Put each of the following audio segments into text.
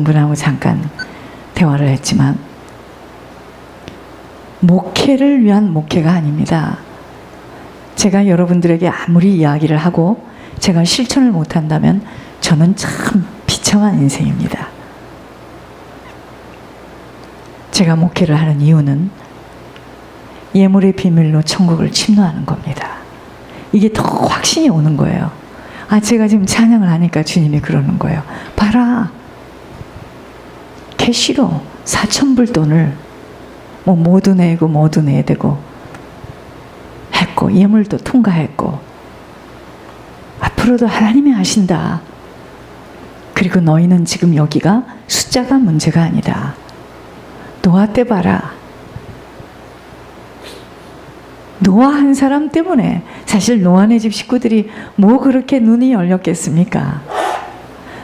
분하고 잠깐 대화를 했지만 목회를 위한 목회가 아닙니다. 제가 여러분들에게 아무리 이야기를 하고 제가 실천을 못한다면 저는 참 비참한 인생입니다. 제가 목회를 하는 이유는 예물의 비밀로 천국을 침노하는 겁니다. 이게 더 확신이 오는 거예요. 제가 지금 찬양을 하니까 주님이 그러는 거예요. 봐라, 캐시로 4,000불 돈을 모두 내고 모두 내야 되고 했고, 예물도 통과했고, 앞으로도 하나님이 하신다. 그리고 너희는 지금 여기가 숫자가 문제가 아니다. 노아 때 봐라. 노아 한 사람 때문에 사실 노아네 집 식구들이 뭐 그렇게 눈이 열렸겠습니까?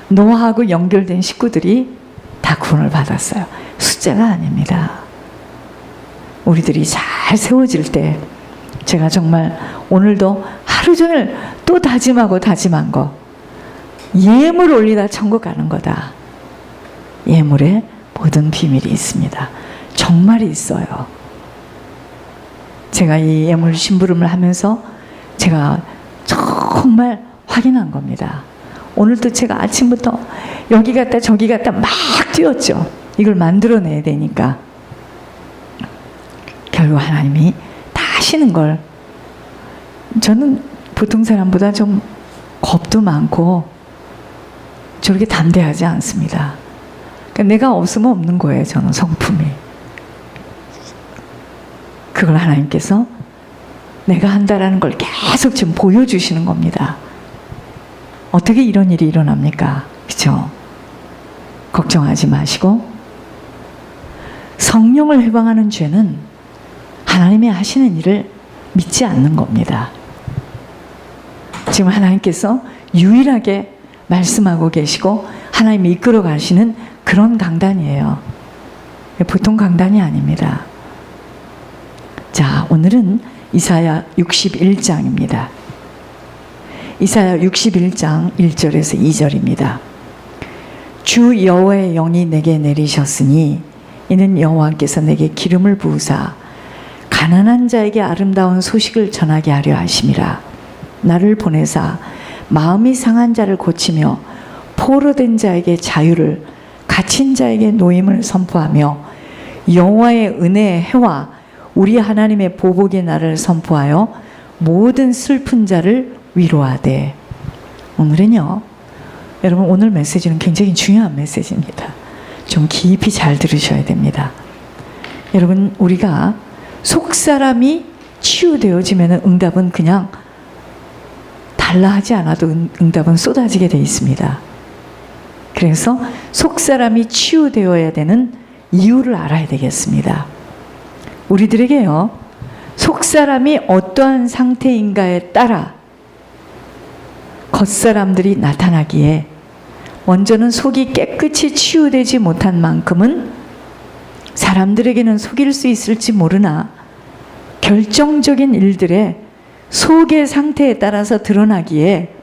노아하고 연결된 식구들이 다 구원을 받았어요. 숫자가 아닙니다. 우리들이 잘 세워질 때 제가 정말 오늘도 하루 종일 또 다짐하고 다짐한 거, 예물 올리다 천국 가는 거다. 예물에 모든 비밀이 있습니다. 정말 있어요. 제가 이 예물 심부름을 하면서 제가 정말 확인한 겁니다. 오늘도 제가 아침부터 여기 갔다 저기 갔다 막 뛰었죠. 이걸 만들어내야 되니까. 결국 하나님이 다 하시는 걸, 저는 보통 사람보다 좀 겁도 많고 저렇게 담대하지 않습니다. 그러니까 내가 없으면 없는 거예요. 저는 성품이. 그걸 하나님께서 내가 한다라는 걸 계속 지금 보여주시는 겁니다. 어떻게 이런 일이 일어납니까? 그렇죠? 걱정하지 마시고, 성령을 해방하는 죄는 하나님이 하시는 일을 믿지 않는 겁니다. 지금 하나님께서 유일하게 말씀하고 계시고 하나님이 이끌어 가시는 그런 강단이에요. 보통 강단이 아닙니다. 자, 오늘은 이사야 61장입니다. 이사야 61장 1절에서 2절입니다. 주 여호와의 영이 내게 내리셨으니 이는 여호와께서 내게 기름을 부으사 가난한 자에게 아름다운 소식을 전하게 하려 하심이라. 나를 보내사 마음이 상한 자를 고치며 포로된 자에게 자유를, 갇힌 자에게 노임을 선포하며 여호와의 은혜의 해와 우리 하나님의 보복의 날을 선포하여 모든 슬픈 자를 위로하되. 오늘은요, 여러분, 오늘 메시지는 굉장히 중요한 메시지입니다. 좀 깊이 잘 들으셔야 됩니다. 여러분, 우리가 속사람이 치유되어지면 응답은 그냥 달라 하지 않아도 응답은 쏟아지게 되어 있습니다. 그래서 속사람이 치유되어야 되는 이유를 알아야 되겠습니다. 우리들에게요, 속사람이 어떠한 상태인가에 따라 겉사람들이 나타나기에 먼저는 속이 깨끗이 치유되지 못한 만큼은 사람들에게는 속일 수 있을지 모르나 결정적인 일들의 속의 상태에 따라서 드러나기에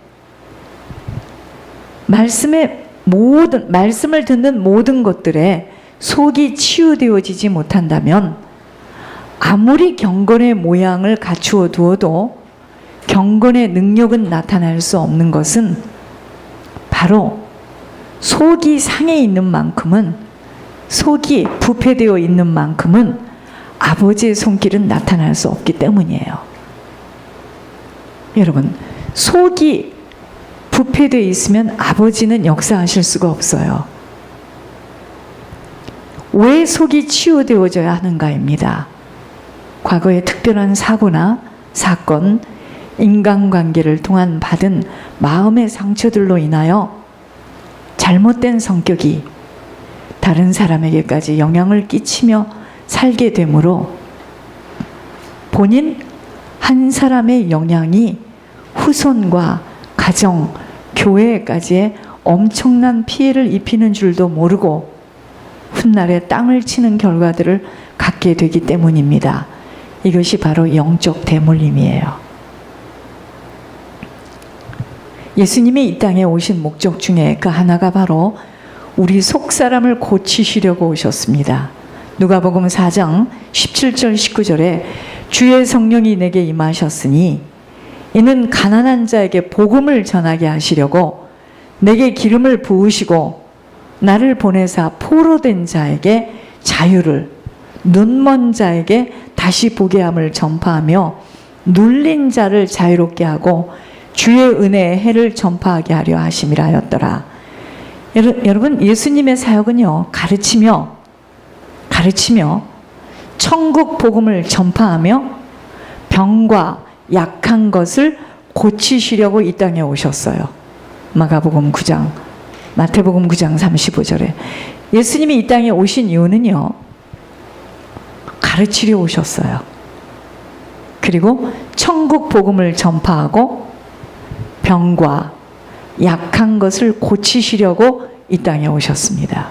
말씀을 듣는 모든 것들에 속이 치유되어지지 못한다면 아무리 경건의 모양을 갖추어 두어도 경건의 능력은 나타날 수 없는 것은 바로 속이 상해 있는 만큼은, 속이 부패되어 있는 만큼은 아버지의 손길은 나타날 수 없기 때문이에요. 여러분, 속이 부패되어 있으면 아버지는 역사하실 수가 없어요. 왜 속이 치유되어져야 하는가입니다. 과거의 특별한 사고나 사건, 인간관계를 통한 받은 마음의 상처들로 인하여 잘못된 성격이 다른 사람에게까지 영향을 끼치며 살게 되므로 본인 한 사람의 영향이 후손과 가정, 교회까지의 엄청난 피해를 입히는 줄도 모르고 훗날에 땅을 치는 결과들을 갖게 되기 때문입니다. 이것이 바로 영적 대물림이에요. 예수님이 이 땅에 오신 목적 중에 그 하나가 바로 우리 속사람을 고치시려고 오셨습니다. 누가복음 4장 17절 19절에 주의 성령이 내게 임하셨으니 이는 가난한 자에게 복음을 전하게 하시려고 내게 기름을 부으시고 나를 보내사 포로된 자에게 자유를, 눈먼 자에게 다시 보게 함을 전파하며 눌린 자를 자유롭게 하고 주의 은혜의 해를 전파하게 하려 하심이라 하였더라. 여러분, 예수님의 사역은요, 가르치며 천국 복음을 전파하며 병과 약한 것을 고치시려고 이 땅에 오셨어요. 마가복음 9장, 마태복음 9장 35절에 예수님이 이 땅에 오신 이유는요, 가르치려 오셨어요. 그리고 천국 복음을 전파하고 병과 약한 것을 고치시려고 이 땅에 오셨습니다.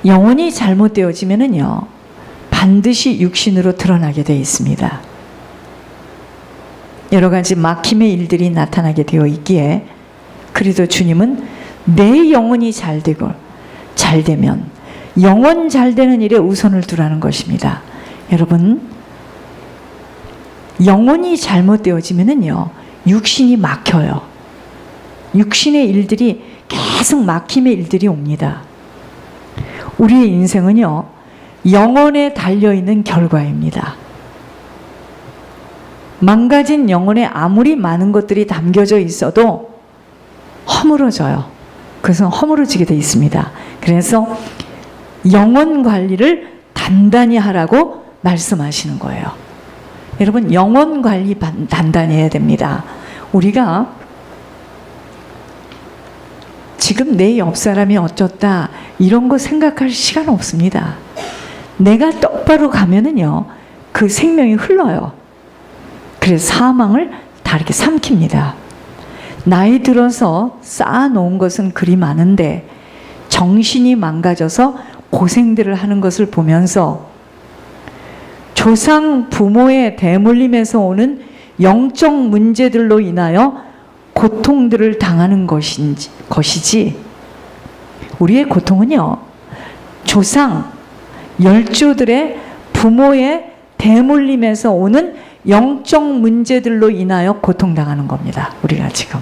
영혼이 잘못되어지면은요, 반드시 육신으로 드러나게 되어 있습니다. 여러 가지 막힘의 일들이 나타나게 되어 있기에, 그래도 주님은 내 영혼이 잘 되면 영혼 잘 되는 일에 우선을 두라는 것입니다. 여러분, 영혼이 잘못되어지면은요, 육신이 막혀요. 육신의 일들이 계속 막힘의 일들이 옵니다. 우리의 인생은요, 영혼에 달려있는 결과입니다. 망가진 영혼에 아무리 많은 것들이 담겨져 있어도 허물어져요. 그래서 허물어지게 돼 있습니다. 그래서 영혼 관리를 단단히 하라고 말씀하시는 거예요. 여러분, 영혼 관리 단단히 해야 됩니다. 우리가 지금 내 옆 사람이 어쩌다 이런 거 생각할 시간 없습니다. 내가 똑바로 가면은요, 그 생명이 흘러요. 그래서 사망을 다 이렇게 삼킵니다. 나이 들어서 쌓아놓은 것은 그리 많은데 정신이 망가져서 고생들을 하는 것을 보면서 조상 부모의 대물림에서 오는 영적 문제들로 인하여 고통들을 당하는 것이지, 우리의 고통은요, 조상 열조들의 부모의 대물림에서 오는 영적 문제들로 인하여 고통당하는 겁니다. 우리가 지금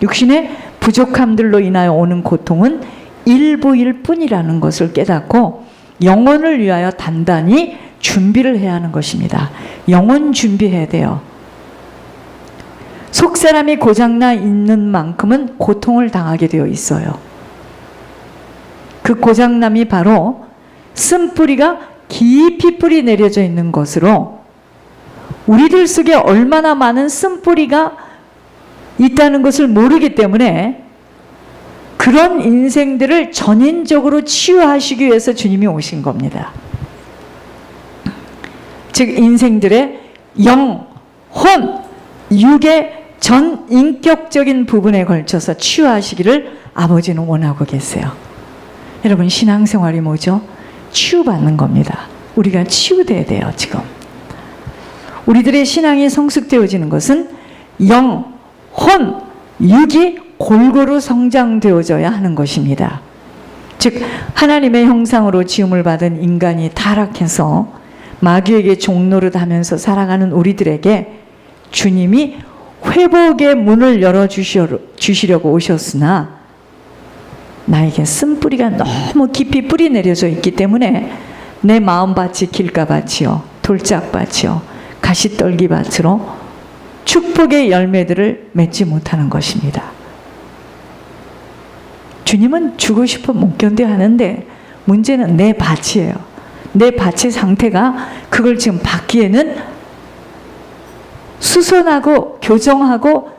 육신의 부족함들로 인하여 오는 고통은 일부일 뿐이라는 것을 깨닫고 영혼을 위하여 단단히 준비를 해야 하는 것입니다. 영혼 준비해야 돼요. 속사람이 고장나 있는 만큼은 고통을 당하게 되어 있어요. 그 고장남이 바로 쓴뿌리가 깊이 뿌리 내려져 있는 것으로, 우리들 속에 얼마나 많은 쓴뿌리가 있다는 것을 모르기 때문에 그런 인생들을 전인적으로 치유하시기 위해서 주님이 오신 겁니다. 즉 인생들의 영, 혼, 육의 전 인격적인 부분에 걸쳐서 치유하시기를 아버지는 원하고 계세요. 여러분, 신앙생활이 뭐죠? 치유받는 겁니다. 우리가 치유돼야 돼요. 지금 우리들의 신앙이 성숙되어지는 것은 영, 혼, 육이 골고루 성장되어져야 하는 것입니다. 즉 하나님의 형상으로 지음을 받은 인간이 타락해서 마귀에게 종노릇하면서 살아가는 우리들에게 주님이 회복의 문을 열어주시려고 오셨으나, 나에게 쓴뿌리가 너무 깊이 뿌리 내려져 있기 때문에 내 마음밭이 길가밭이요, 돌짝밭이요, 가시떨기밭으로 축복의 열매들을 맺지 못하는 것입니다. 주님은 주고 싶어 못 견뎌 하는데 문제는 내 밭이에요. 내 밭의 상태가 그걸 지금 받기에는 수선하고 교정하고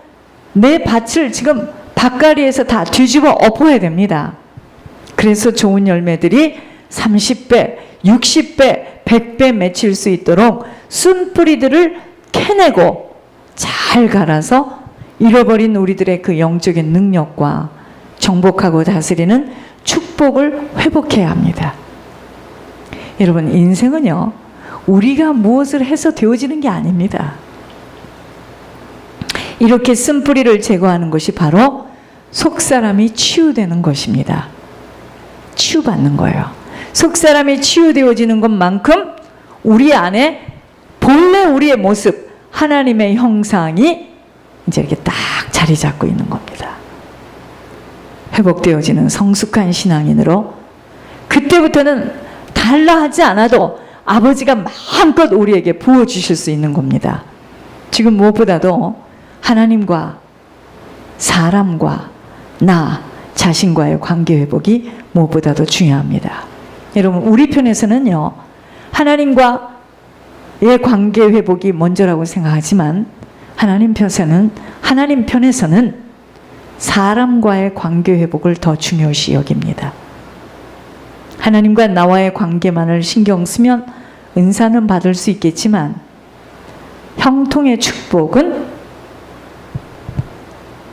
내 밭을 지금 밭가리에서 다 뒤집어 엎어야 됩니다. 그래서 좋은 열매들이 30배, 60배, 100배 맺힐 수 있도록 순뿌리들을 캐내고 잘 갈아서 잃어버린 우리들의 그 영적인 능력과 정복하고 다스리는 축복을 회복해야 합니다. 여러분, 인생은요, 우리가 무엇을 해서 되어지는 게 아닙니다. 이렇게 쓴뿌리를 제거하는 것이 바로 속사람이 치유되는 것입니다. 치유받는 거예요. 속사람이 치유되어지는 것만큼 우리 안에 본래 우리의 모습, 하나님의 형상이 이제 이렇게 딱 자리 잡고 있는 겁니다. 회복되어지는 성숙한 신앙인으로 그때부터는 달라 하지 않아도 아버지가 마음껏 우리에게 부어주실 수 있는 겁니다. 지금 무엇보다도 하나님과 사람과 나 자신과의 관계 회복이 무엇보다도 중요합니다. 여러분, 우리 편에서는요, 하나님과의 관계 회복이 먼저라고 생각하지만 하나님 편에서는 사람과의 관계 회복을 더 중요시 여깁니다. 하나님과 나와의 관계만을 신경 쓰면 은사는 받을 수 있겠지만 형통의 축복은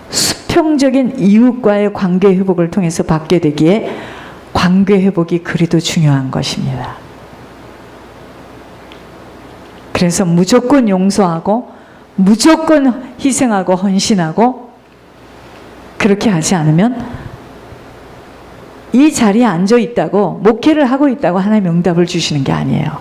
수평적인 이웃과의 관계 회복을 통해서 받게 되기에 관계 회복이 그리도 중요한 것입니다. 그래서 무조건 용서하고 무조건 희생하고 헌신하고 그렇게 하지 않으면 이 자리에 앉아 있다고 목회를 하고 있다고 하나님 응답을 주시는 게 아니에요.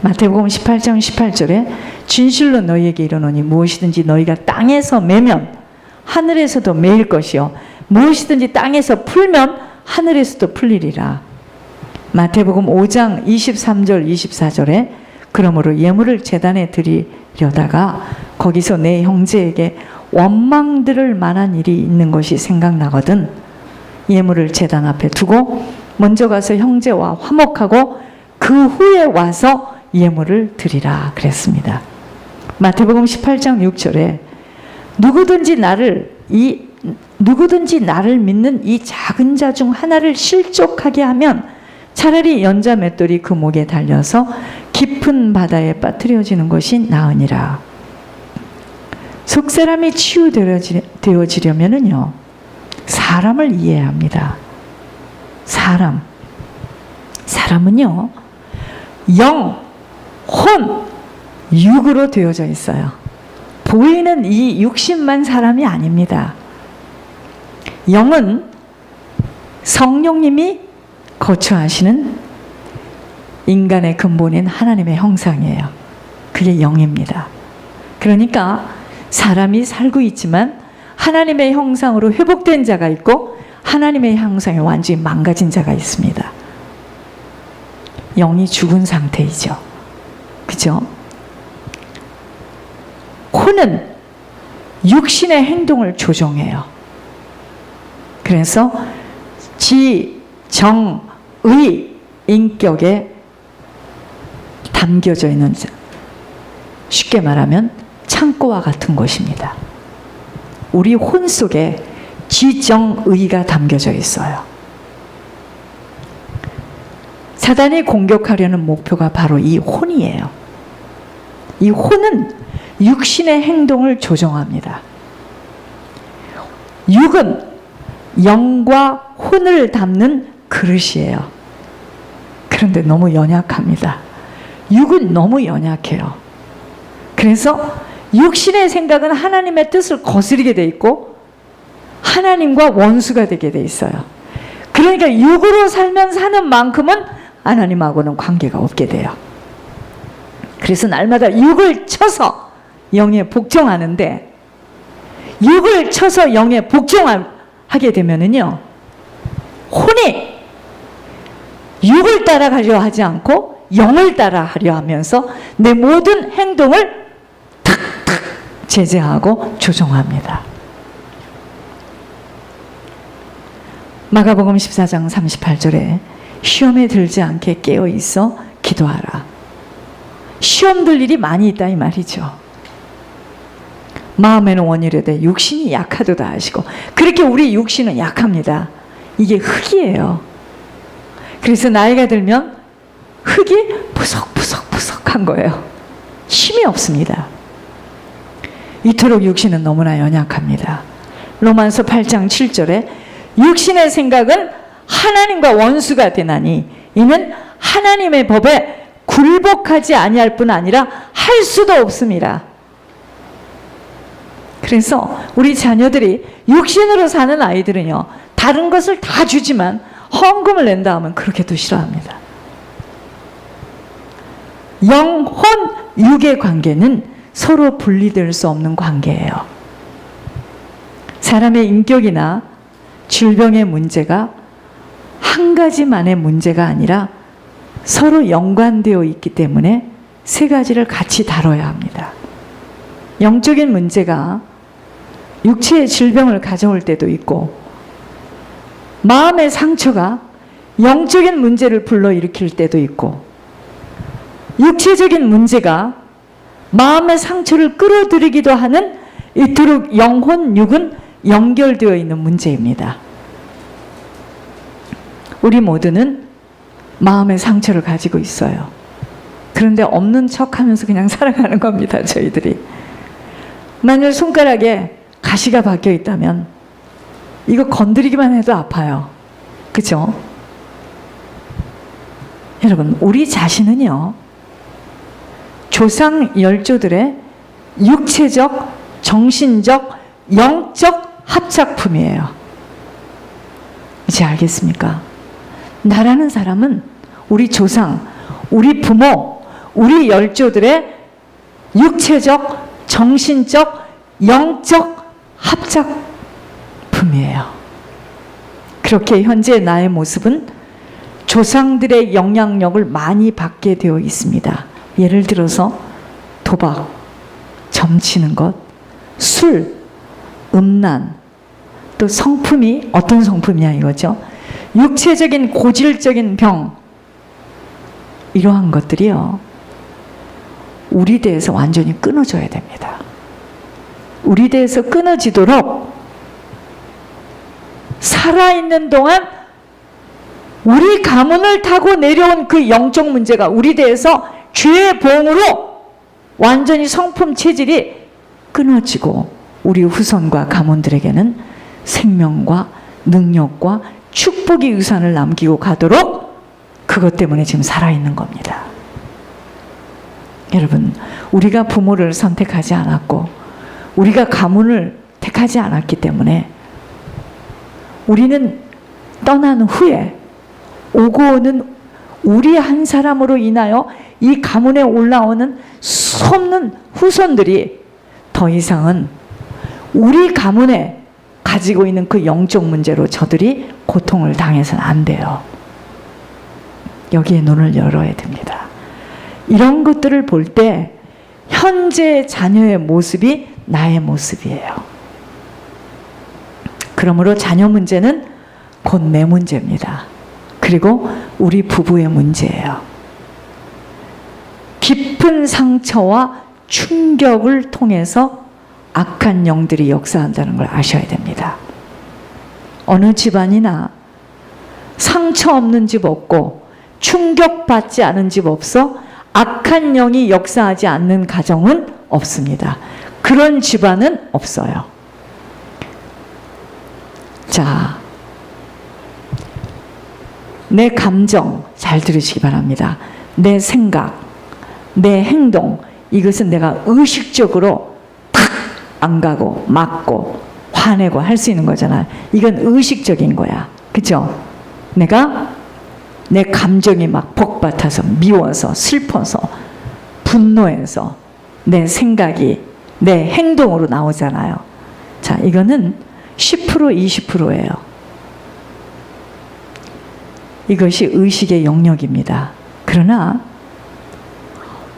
마태복음 18장 18절에 진실로 너희에게 이르노니 무엇이든지 너희가 땅에서 매면 하늘에서도 매일 것이요 무엇이든지 땅에서 풀면 하늘에서도 풀리리라. 마태복음 5장 23절 24절에 그러므로 예물을 제단에 드리려다가 거기서 내 형제에게 원망들을 만한 일이 있는 것이 생각나거든 예물을 제단 앞에 두고 먼저 가서 형제와 화목하고 그 후에 와서 예물을 드리라 그랬습니다. 마태복음 18장 6절에 누구든지 나를 믿는 이 작은 자 중 하나를 실족하게 하면 차라리 연자 맷돌이 그 목에 달려서 깊은 바다에 빠뜨려지는 것이 나으니라. 속사람이 치유되어지려면은요, 사람을 이해해야 합니다. 사람은요, 영, 혼, 육으로 되어져 있어요. 보이는 이 육신만 사람이 아닙니다. 영은 성령님이 거처하시는 인간의 근본인 하나님의 형상이에요. 그게 영입니다. 그러니까 사람이 살고 있지만 하나님의 형상으로 회복된 자가 있고 하나님의 형상이 완전히 망가진 자가 있습니다. 영이 죽은 상태이죠. 그죠? 혼은 육신의 행동을 조종해요. 그래서 지, 정, 의 인격에 담겨져 있는 자. 쉽게 말하면 창고와 같은 것입니다. 우리 혼 속에 지정의가 담겨져 있어요. 사단이 공격하려는 목표가 바로 이 혼이에요. 이 혼은 육신의 행동을 조종합니다. 육은 영과 혼을 담는 그릇이에요. 그런데 너무 연약합니다. 육은 너무 연약해요. 그래서 육신의 생각은 하나님의 뜻을 거스르게 돼 있고 하나님과 원수가 되게 돼 있어요. 그러니까 육으로 살면 사는 만큼은 하나님하고는 관계가 없게 돼요. 그래서 날마다 육을 쳐서 영에 복종하는데, 육을 쳐서 영에 복종하게 되면은요, 혼이 육을 따라가려 하지 않고 영을 따라하려 하면서 내 모든 행동을 탁탁 제재하고 조종합니다. 마가복음 14장 38절에 시험에 들지 않게 깨어 있어 기도하라. 시험 들 일이 많이 있다 이 말이죠. 마음에는 원이르되 육신이 약하도다 하시고, 그렇게 우리 육신은 약합니다. 이게 흙이에요. 그래서 나이가 들면 흙이 부석부석부석한 거예요. 힘이 없습니다. 이토록 육신은 너무나 연약합니다. 로마서 8장 7절에 육신의 생각은 하나님과 원수가 되나니 이는 하나님의 법에 굴복하지 아니할 뿐 아니라 할 수도 없습니다. 그래서 우리 자녀들이 육신으로 사는 아이들은요, 다른 것을 다 주지만 헌금을 낸다 하면 그렇게도 싫어합니다. 영혼, 육의 관계는 서로 분리될 수 없는 관계예요. 사람의 인격이나 질병의 문제가 한 가지만의 문제가 아니라 서로 연관되어 있기 때문에 세 가지를 같이 다뤄야 합니다. 영적인 문제가 육체의 질병을 가져올 때도 있고, 마음의 상처가 영적인 문제를 불러일으킬 때도 있고, 육체적인 문제가 마음의 상처를 끌어들이기도 하는, 이토록 영혼, 육은 연결되어 있는 문제입니다. 우리 모두는 마음의 상처를 가지고 있어요. 그런데 없는 척 하면서 그냥 살아가는 겁니다, 저희들이. 만일 손가락에 가시가 박혀 있다면 이거 건드리기만 해도 아파요. 그죠? 여러분, 우리 자신은요, 조상 열조들의 육체적, 정신적, 영적 합작품이에요. 이제 알겠습니까? 나라는 사람은 우리 조상, 우리 부모, 우리 열조들의 육체적, 정신적, 영적 합작품이에요. 그렇게 현재 나의 모습은 조상들의 영향력을 많이 받게 되어 있습니다. 예를 들어서 도박, 점치는 것, 술, 음란, 또 성품이 어떤 성품이냐 이거죠. 육체적인 고질적인 병, 이러한 것들이요, 우리 대에서 완전히 끊어져야 됩니다. 우리 대에서 끊어지도록 살아있는 동안 우리 가문을 타고 내려온 그 영적 문제가 우리 대에서 죄의 봉으로 완전히 성품 체질이 끊어지고 우리 후손과 가문들에게는 생명과 능력과 축복의 유산을 남기고 가도록, 그것 때문에 지금 살아있는 겁니다. 여러분, 우리가 부모를 선택하지 않았고 우리가 가문을 택하지 않았기 때문에 우리는 떠난 후에 오고 오는 우리 한 사람으로 인하여 이 가문에 올라오는 수없는 후손들이 더 이상은 우리 가문에 가지고 있는 그 영적 문제로 저들이 고통을 당해서는 안 돼요. 여기에 눈을 열어야 됩니다. 이런 것들을 볼 때 현재 자녀의 모습이 나의 모습이에요. 그러므로 자녀 문제는 곧 내 문제입니다. 그리고 우리 부부의 문제예요. 깊은 상처와 충격을 통해서 악한 영들이 역사한다는 걸 아셔야 됩니다. 어느 집안이나 상처 없는 집 없고 충격받지 않은 집 없어 악한 영이 역사하지 않는 가정은 없습니다. 그런 집안은 없어요. 자, 내 감정 잘 들으시기 바랍니다. 내 생각, 내 행동, 이것은 내가 의식적으로 탁 안 가고 막고 화내고 할 수 있는 거잖아요. 이건 의식적인 거야. 그죠? 내가 내 감정이 막 복받아서 미워서 슬퍼서 분노해서 내 생각이 내 행동으로 나오잖아요. 자, 이거는 10% 20%예요. 이것이 의식의 영역입니다. 그러나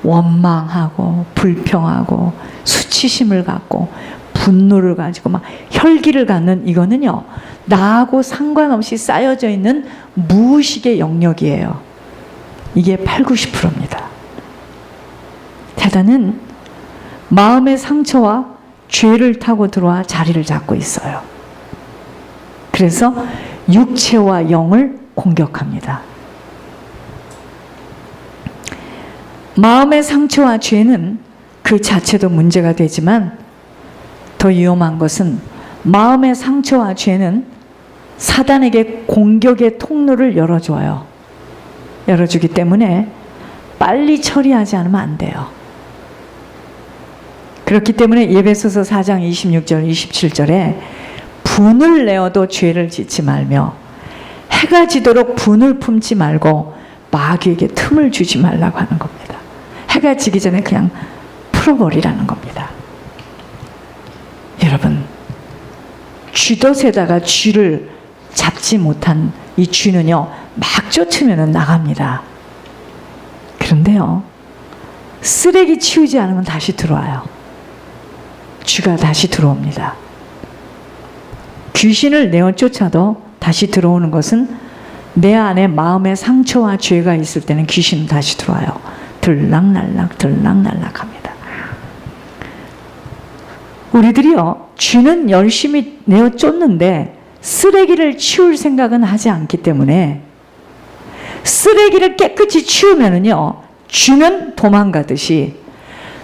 원망하고 불평하고 수치심을 갖고 분노를 가지고 막 혈기를 갖는, 이거는요, 나하고 상관없이 쌓여져 있는 무의식의 영역이에요. 이게 8, 90%입니다. 사단은 마음의 상처와 죄를 타고 들어와 자리를 잡고 있어요. 그래서 육체와 영을 공격합니다. 마음의 상처와 죄는 그 자체도 문제가 되지만 더 위험한 것은 마음의 상처와 죄는 사단에게 공격의 통로를 열어줘요. 열어주기 때문에 빨리 처리하지 않으면 안 돼요. 그렇기 때문에 예배소서 4장 26절 27절에 분을 내어도 죄를 짓지 말며 해가 지도록 분을 품지 말고 마귀에게 틈을 주지 말라고 하는 겁니다. 해가 지기 전에 그냥 풀어버리라는 겁니다. 여러분, 쥐덫에다가 쥐를 잡지 못한 이 쥐는요, 막 쫓으면 나갑니다. 그런데요, 쓰레기 치우지 않으면 다시 들어와요. 쥐가 다시 들어옵니다. 귀신을 내어 쫓아도 다시 들어오는 것은 내 안에 마음의 상처와 죄가 있을 때는 귀신은 다시 들어와요. 들락날락 들락날락 합니다. 우리들이요, 쥐는 열심히 내어 쫓는데 쓰레기를 치울 생각은 하지 않기 때문에 쓰레기를 깨끗이 치우면은요, 쥐는 도망가듯이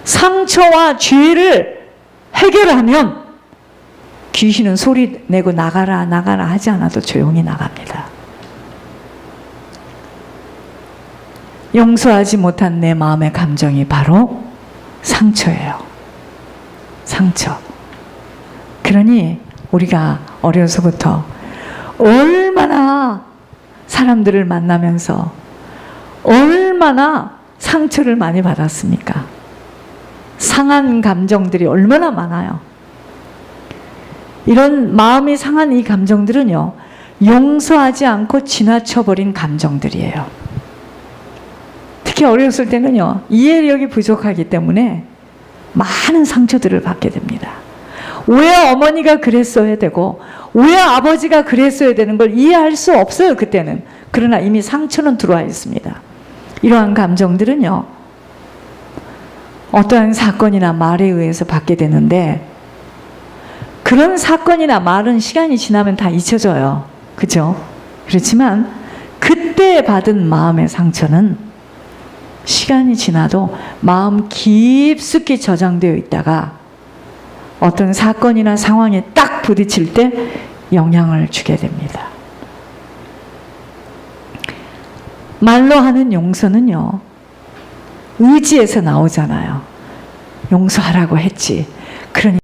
상처와 죄를 해결하면 귀신은 소리 내고 나가라 나가라 하지 않아도 조용히 나갑니다. 용서하지 못한 내 마음의 감정이 바로 상처예요. 상처. 그러니 우리가 어려서부터 얼마나 사람들을 만나면서 얼마나 상처를 많이 받았습니까? 상한 감정들이 얼마나 많아요. 이런 마음이 상한 이 감정들은요, 용서하지 않고 지나쳐버린 감정들이에요. 특히 어렸을 때는요, 이해력이 부족하기 때문에 많은 상처들을 받게 됩니다. 왜 어머니가 그랬어야 되고 왜 아버지가 그랬어야 되는 걸 이해할 수 없어요, 그때는. 그러나 이미 상처는 들어와 있습니다. 이러한 감정들은요, 어떠한 사건이나 말에 의해서 받게 되는데 그런 사건이나 말은 시간이 지나면 다 잊혀져요. 그죠? 그렇지만 그때 받은 마음의 상처는 시간이 지나도 마음 깊숙이 저장되어 있다가 어떤 사건이나 상황에 딱 부딪힐 때 영향을 주게 됩니다. 말로 하는 용서는요, 의지에서 나오잖아요. 용서하라고 했지. 그러니